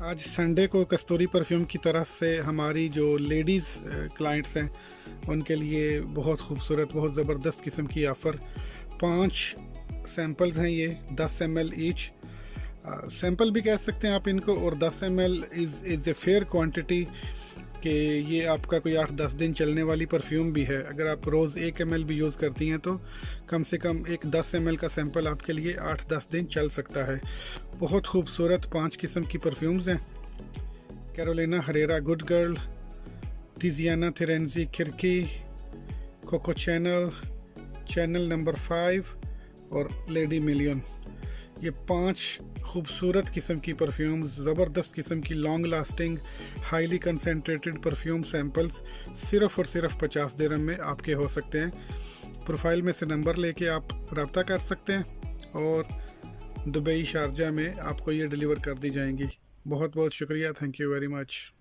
आज संडे को कस्तूरी परफ्यूम की तरफ से हमारी जो लेडीज़ क्लाइंट्स हैं उनके लिए बहुत खूबसूरत, बहुत ज़बरदस्त किस्म की ऑफ़र। 5 सैम्पल्स हैं ये, 10 ml ईच। सैम्पल भी कह सकते हैं आप इनको, और 10 ml is a fair quantity कि ये आपका कोई 8-10 दिन चलने वाली परफ्यूम भी है। अगर आप रोज़ 1 ml भी यूज़ करती हैं तो कम से कम एक 10 ml का सैंपल आपके लिए 8-10 दिन चल सकता है। बहुत खूबसूरत 5 किस्म की परफ्यूम्स हैं। कैरोलिना हरेरा गुड गर्ल, तिजियाना थेरेंजी खिरकी, कोको चैनल, चैनल नंबर 5 और लेडी मिलियन। ये 5 खूबसूरत किस्म की परफ्यूम्स, ज़बरदस्त किस्म की long lasting highly concentrated perfume samples सिर्फ़ और सिर्फ 50 दिरहम में आपके हो सकते हैं। प्रोफाइल में से नंबर लेके आप रब्ता कर सकते हैं और दुबई शारजा में आपको ये डिलीवर कर दी जाएंगी। बहुत बहुत शुक्रिया, थैंक यू वेरी मच।